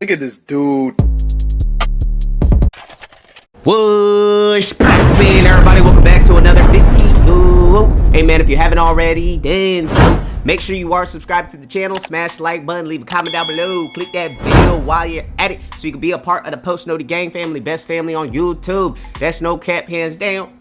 Look at this dude. Whoosh, man, everybody, welcome back to another video. Hey man, if you haven't already, then make sure you are subscribed to the channel, smash the like button, leave a comment down below, click that bell while you're at it so you can be a part of the Post Noti Gang family, best family on YouTube. That's no cap, hands down.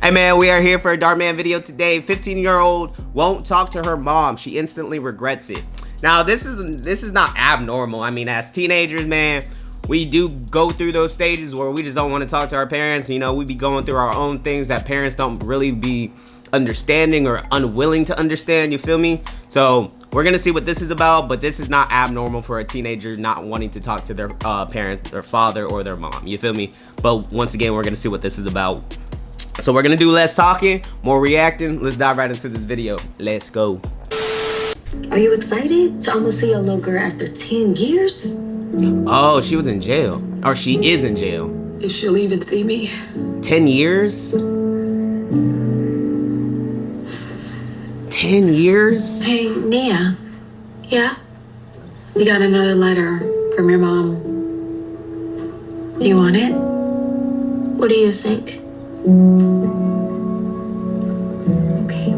Hey man, we are here for a Dhar Mann video today. 15-year-old won't talk to her mom. She instantly regrets it. Now, this is not abnormal. I mean, as teenagers, man, we do go through those stages where we just don't want to talk to our parents. You know, we be going through our own things that parents don't really be understanding or unwilling to understand, you feel me? So we're gonna see what this is about, but this is not abnormal for a teenager not wanting to talk to their parents, their father or their mom, you feel me? But once again, we're gonna see what this is about. So we're gonna do less talking, more reacting. Let's dive right into this video. Let's go. Are you excited to almost see your little girl after 10 years? Oh, she was in jail. Or she is in jail. If she'll even see me. 10 years? 10 years? Hey, Nia. Yeah? We got another letter from your mom. Do you want it? What do you think? Okay.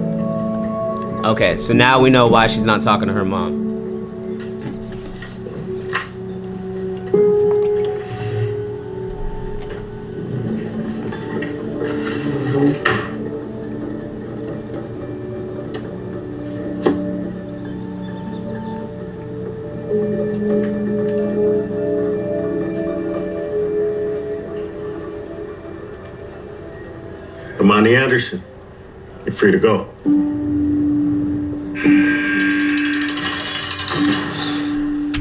Okay, so now we know why she's not talking to her mom. Imani Anderson, you're free to go.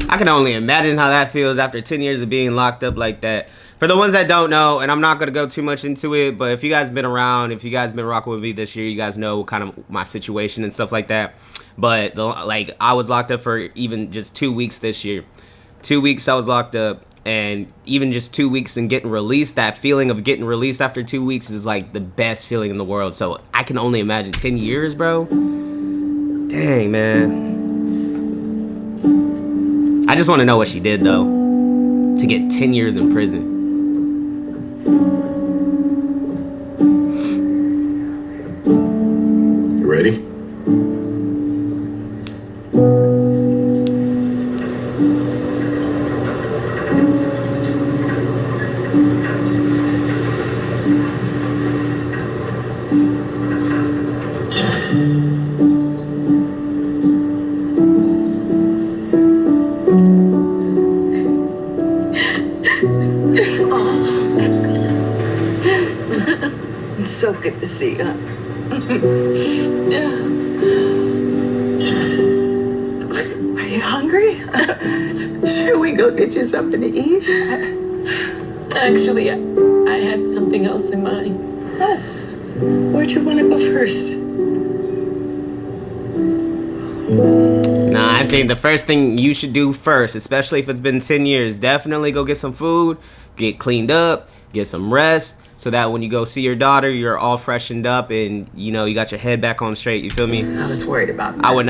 I can only imagine how that feels after 10 years of being locked up like that. For the ones that don't know, and I'm not going to go too much into it, but if you guys been around, if you guys been rocking with me this year, you guys know kind of my situation and stuff like that. But like, I was locked up for even just 2 weeks this year. 2 weeks I was locked up, and even just 2 weeks and getting released, that feeling of getting released after 2 weeks is like the best feeling in the world. So I can only imagine 10 years, bro. Dang, man. I just want to know what she did, though, to get 10 years in prison. You ready? It's so good to see you. Are you hungry? Should we go get you something to eat? Actually, I had something else in mind. Oh. Where'd you want to go first? Nah, I think the first thing you should do first, especially if it's been 10 years, definitely go get some food, get cleaned up, get some rest, so that when you go see your daughter, you're all freshened up and, you know, you got your head back on straight, you feel me? I was worried about that. I would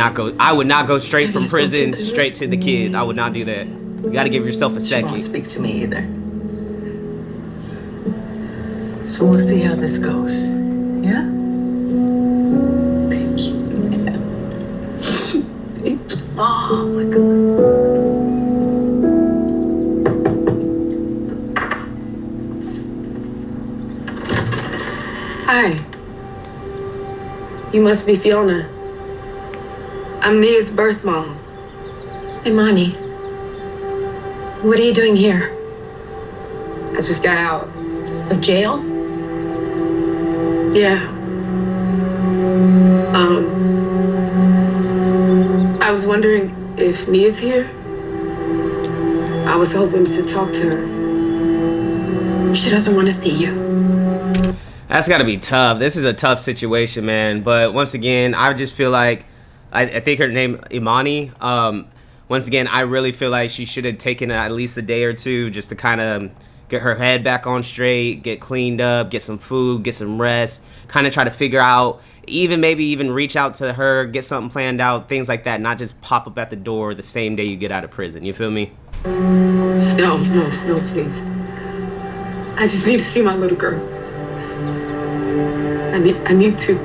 not go straight from prison straight to the kid. I would not do that. You gotta give yourself a She won't second. speak to me either. So we'll see how this goes. Yeah? Thank you. Oh my God. Hi. You must be Fiona. I'm Nia's birth mom. Imani, what are you doing here? I just got out. Of jail? Yeah. I was wondering if Nia's here. I was hoping to talk to her. She doesn't want to see you. That's gotta be tough. This is a tough situation, man. But once again, I just feel like I think her name Imani. Once again, I really feel like she should have taken at least a day or two just to kind of get her head back on straight, get cleaned up, get some food, get some rest, kind of try to figure out, maybe even reach out to her, get something planned out, things like that, not just pop up at the door the same day you get out of prison. You feel me? No, please. I just need to see my little girl. I need to.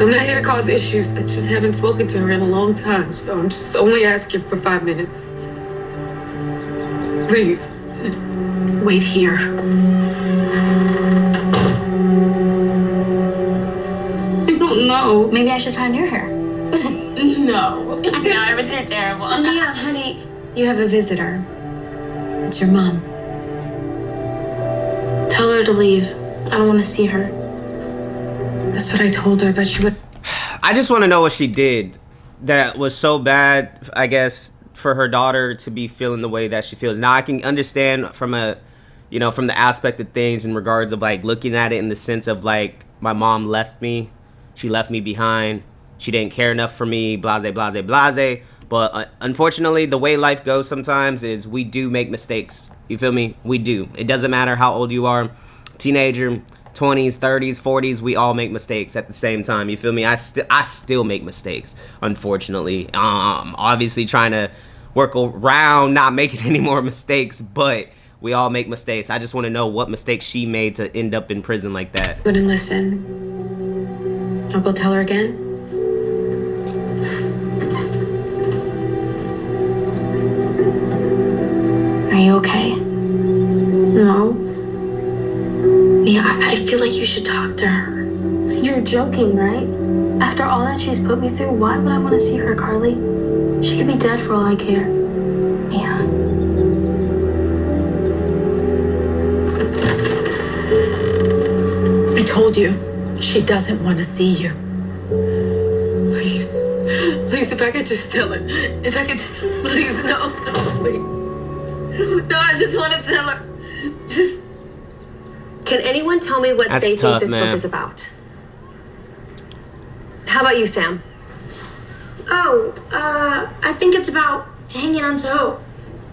I'm not here to cause issues. I just haven't spoken to her in a long time, so I'm just only asking for 5 minutes. Please. Wait here. I don't know. Maybe I should try near her. No. I know, I would do terrible. Nia, honey, you have a visitor. It's your mom. Tell her to leave. I don't want to see her. That's what I told her, but she would. I just want to know what she did that was so bad, I guess, for her daughter to be feeling the way that she feels. Now I can understand from from the aspect of things in regards of like looking at it in the sense of like, my mom left me, she left me behind, she didn't care enough for me, blase, blase, blase. But unfortunately, the way life goes sometimes is we do make mistakes. You feel me? We do. It doesn't matter how old you are, teenager, 20s, 30s, 40s, we all make mistakes at the same time. You feel me? I still make mistakes, unfortunately. Obviously trying to work around not making any more mistakes, but we all make mistakes. I just want to know what mistakes she made to end up in prison like that. Wouldn't listen. I'll go tell her again. Are you okay? No. Yeah, I feel like you should talk to her. You're joking, right? After all that she's put me through, why would I want to see her, Carly? She could be dead for all I care. Yeah. I told you, she doesn't want to see you. Please, if I could just tell her. If I could just, please, no, wait. No, I just want to tell her. Just. Can anyone tell me what they think this book is about? How about you, Sam? I think it's about hanging on to hope.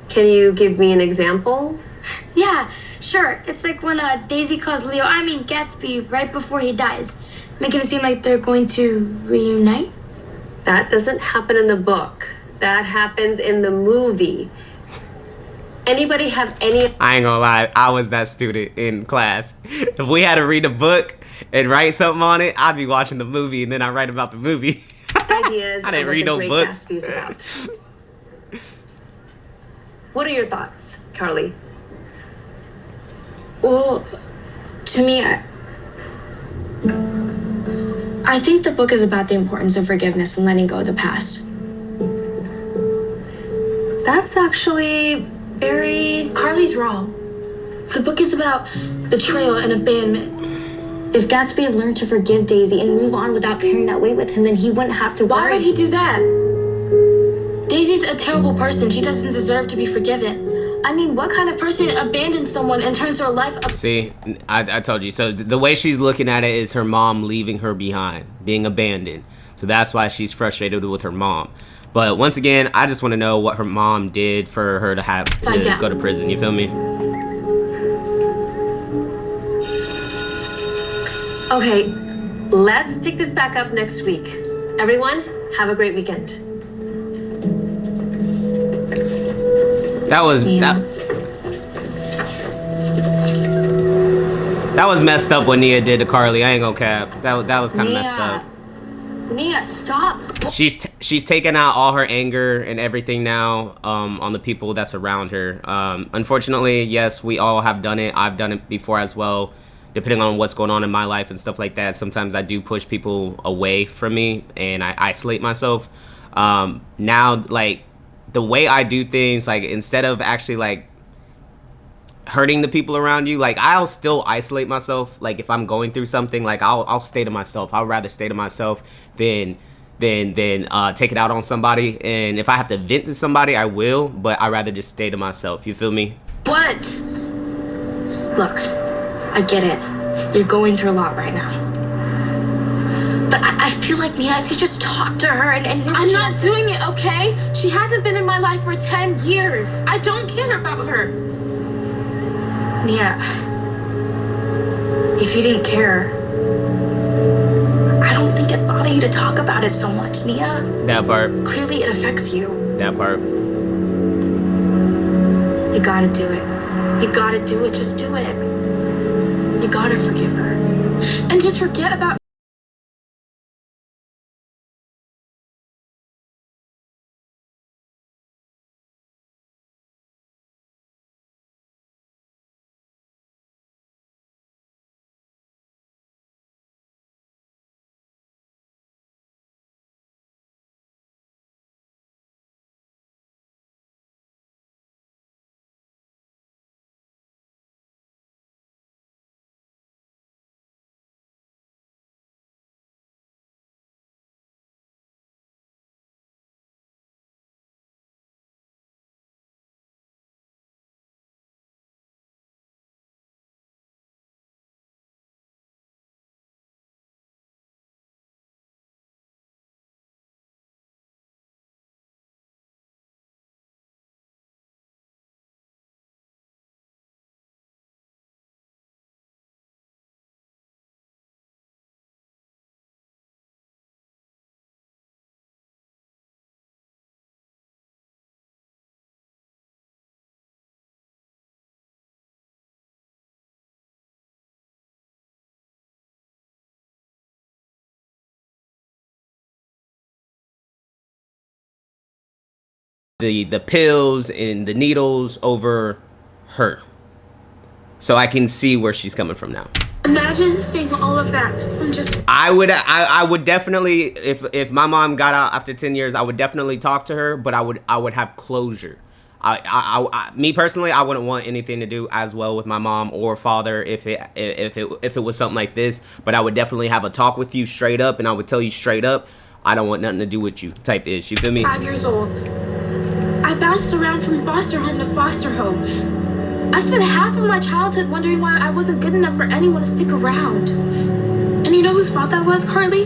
Can you give me an example? Yeah, sure. It's like when Daisy calls Gatsby right before he dies, making it seem like they're going to reunite. That doesn't happen in the book. That happens in the movie. Anybody have any... I ain't gonna lie, I was that student in class. If we had to read a book and write something on it, I'd be watching the movie and then I write about the movie. ideas I didn't of read what no The Great books. Gatsby's about? What are your thoughts, Carly? Well, to me, I think the book is about the importance of forgiveness and letting go of the past. That's actually very... Carly's wrong. The book is about betrayal and abandonment. If Gatsby had learned to forgive Daisy and move on without carrying that weight with him, then he wouldn't have to worry. Why would he do that? Daisy a terrible person. She doesn't deserve to be forgiven. I mean, what kind of person abandons someone and turns their life up? See, I told you. So the way she's looking at it is her mom leaving her behind, being abandoned. So that's why she's frustrated with her mom. But once again, I just want to know what her mom did for her to have to go to prison. You feel me? Okay, let's pick this back up next week. Everyone, have a great weekend. That was that was messed up what Nia did to Carly. I ain't gonna cap. That was kind of messed up. Nia, stop. She's taken out all her anger and everything now on the people that's around her. Unfortunately, yes, we all have done it. I've done it before as well. Depending on what's going on in my life and stuff like that, sometimes I do push people away from me and I isolate myself. Now, like, the way I do things, like, instead of actually, like, hurting the people around you, like, I'll still isolate myself. Like, if I'm going through something, like, I'll stay to myself. I'd rather stay to myself than take it out on somebody. And if I have to vent to somebody, I will, but I'd rather just stay to myself. You feel me? What? Look, I get it. You're going through a lot right now. But I feel like, Nia, if you just talk to her and I'm not doing it, okay? She hasn't been in my life for 10 years. I don't care about her. Yeah. If you didn't care, I don't think it'd bother you to talk about it so much, Nia. That part. Clearly it affects you. That part. You gotta do it. You gotta do it. Just do it. You gotta forgive her. And just forget about The pills and the needles over her. So I can see where she's coming from now. imagine seeing all of that from just I would definitely, if my mom got out after 10 years, I would definitely talk to her, but I would have closure. Me personally, I wouldn't want anything to do as well with my mom or father if it was something like this. But I would definitely have a talk with you straight up, and I would tell you straight up, I don't want nothing to do with you, type ish. You feel me? 5 years old. I bounced around from foster home to foster home. I spent half of my childhood wondering why I wasn't good enough for anyone to stick around. And you know whose fault that was, Carly?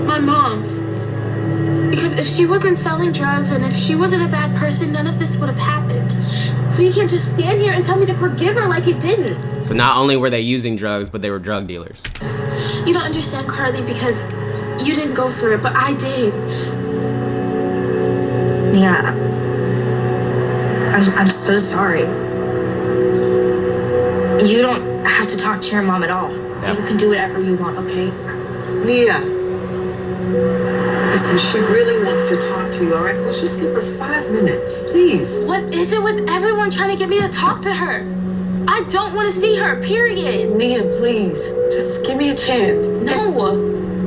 My mom's. Because if she wasn't selling drugs and if she wasn't a bad person, none of this would have happened. So you can't just stand here and tell me to forgive her like it didn't. So not only were they using drugs, but they were drug dealers. You don't understand, Carly, because you didn't go through it, but I did. Yeah. I'm so sorry. You don't have to talk to your mom at all. Yeah. You can do whatever you want, okay? Nia, listen, she really wants to talk to you, all right? Let's just give her 5 minutes, please. What is it with everyone trying to get me to talk to her? I don't want to see her, period. Nia, please, just give me a chance. No.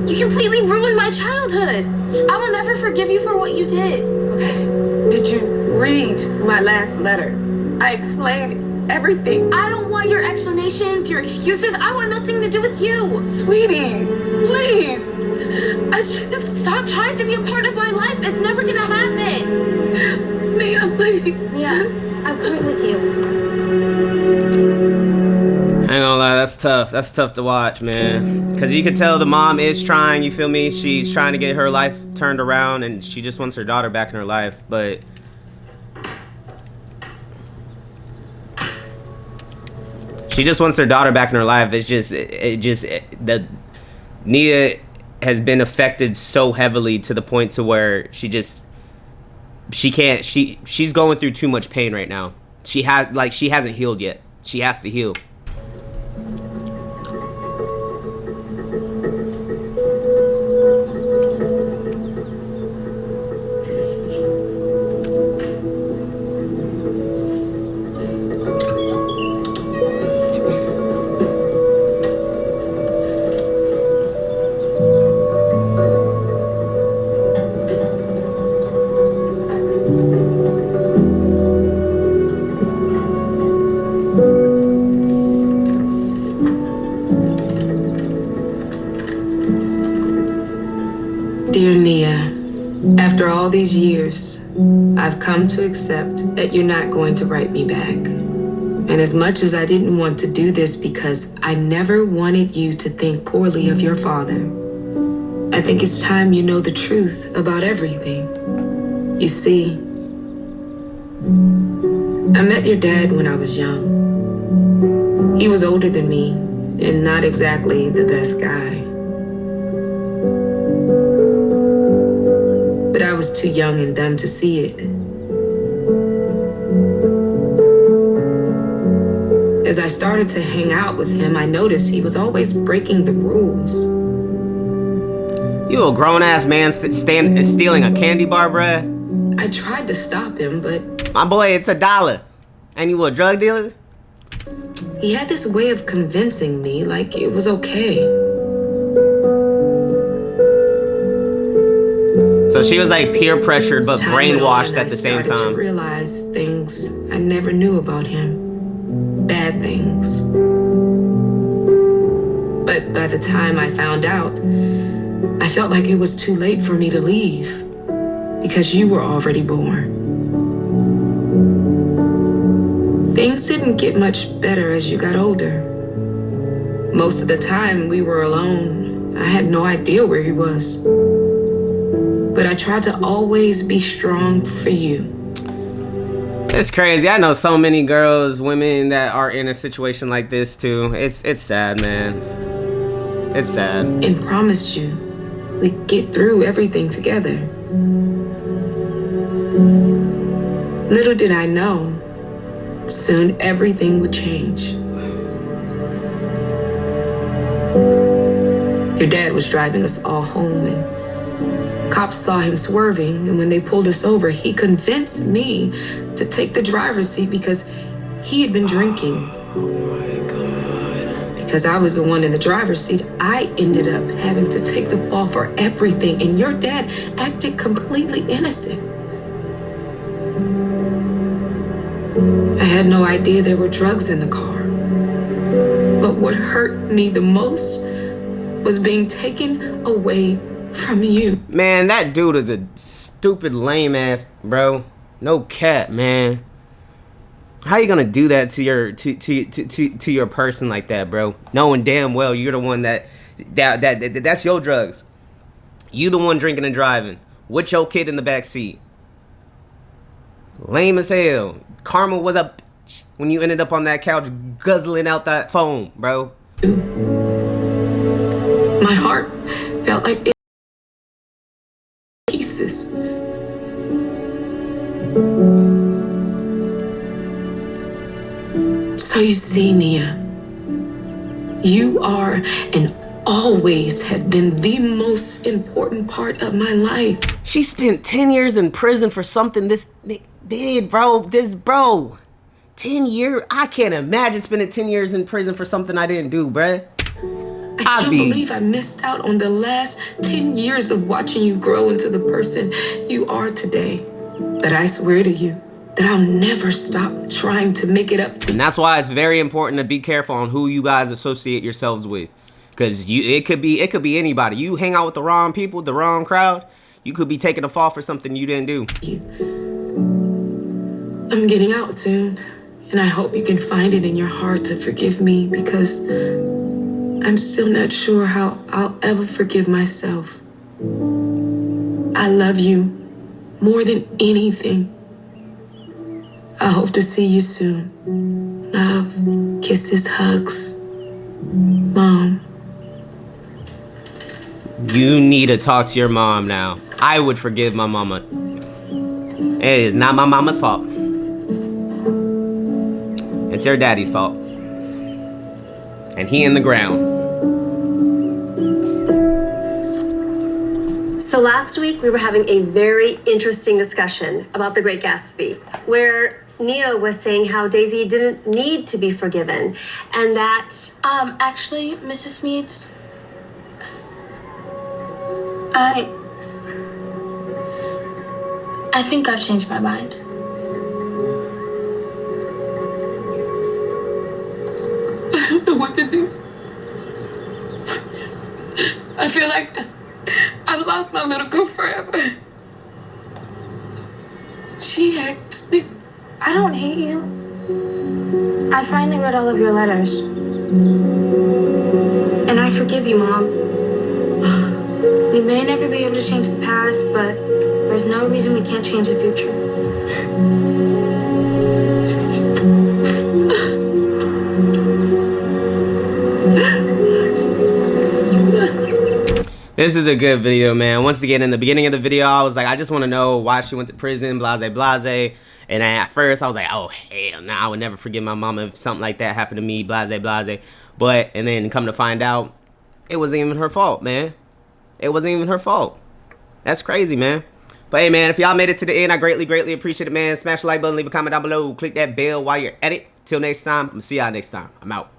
You completely ruined my childhood. I will never forgive you for what you did. Okay, did you read my last letter? I explained everything. I don't want your explanations, your excuses. I want nothing to do with you. Sweetie, please. I just... Stop trying to be a part of my life. It's never gonna happen. Nia, please. Yeah, I'm coming with you. I ain't gonna lie, that's tough. That's tough to watch, man. Because you can tell the mom is trying, you feel me? She's trying to get her life turned around, and she just wants her daughter back in her life. But she just wants her daughter back in her life. The Nia has been affected so heavily to the point to where she's going through too much pain right now. She hasn't healed yet. She has to heal. Dear Nia, after all these years, I've come to accept that you're not going to write me back. And as much as I didn't want to do this because I never wanted you to think poorly of your father, I think it's time you know the truth about everything. You see, I met your dad when I was young. He was older than me and not exactly the best guy. But I was too young and dumb to see it. As I started to hang out with him, I noticed he was always breaking the rules. You a grown-ass man stealing a candy bar, bruh? I tried to stop him, but My boy, it's $1. And you a drug dealer? he had this way of convincing me like it was okay. So she was like peer pressured but As time went on, brainwashed at the same I started to time. realize things I never knew about him. Bad things. But by the time I found out, I felt like it was too late for me to leave because you were already born. Things didn't get much better as you got older. Most of the time we were alone. I had no idea where he was. But I tried to always be strong for you. It's crazy. I know so many girls, women that are in a situation like this too. It's sad, man. It's sad. And promised you we'd get through everything together. Little did I know, soon everything would change. Your dad was driving us all home and cops saw him swerving, and when they pulled us over, he convinced me to take the driver's seat because he had been drinking. Oh my God. Because I was the one in the driver's seat, I ended up having to take the fall for everything, and your dad acted completely innocent. I had no idea there were drugs in the car. But what hurt me the most was being taken away from you. Man, that dude is a stupid lame ass, bro. No cap, man. How you gonna do that to your person like that, bro? Knowing damn well you're the one that's your drugs. You the one drinking and driving with your kid in the back seat. Lame as hell. Karma was a bitch when you ended up on that couch guzzling out that phone, bro. My heart felt like it pieces. So you see, Nia, you are and always have been the most important part of my life. She spent 10 years in prison for something this did, bro. 10 years? I can't imagine spending 10 years in prison for something I didn't do, bruh. I can't believe I missed out on the last 10 years of watching you grow into the person you are today. But I swear to you that I'll never stop trying to make it up to you. And that's why it's very important to be careful on who you guys associate yourselves with. Because it could be anybody. You hang out with the wrong people, the wrong crowd, you could be taking a fall for something you didn't do. I'm getting out soon, and I hope you can find it in your heart to forgive me, because I'm still not sure how I'll ever forgive myself. I love you more than anything. I hope to see you soon. Love, kisses, hugs. Mom. You need to talk to your mom now. I would forgive my mama. It is not my mama's fault. It's your daddy's fault. And he in the ground. So last week we were having a very interesting discussion about The Great Gatsby, where Nia was saying how Daisy didn't need to be forgiven, and that Actually, Mrs. Meads, I think I've changed my mind. I don't know what to do. I feel like I've lost my little girl forever. She hates me. I don't hate you. I finally read all of your letters. And I forgive you, Mom. We may never be able to change the past, but there's no reason we can't change the future. This is a good video, man. Once again, in the beginning of the video, I was like, I just want to know why she went to prison, blase, blase. And at first, I was like, oh, hell no, I would never forgive my mama if something like that happened to me, blase, blase. But, and then come to find out, it wasn't even her fault, man. It wasn't even her fault. That's crazy, man. But hey, man, if y'all made it to the end, I greatly, greatly appreciate it, man. Smash the like button, leave a comment down below, click that bell while you're at it. Till next time, I'm gonna see y'all next time. I'm out.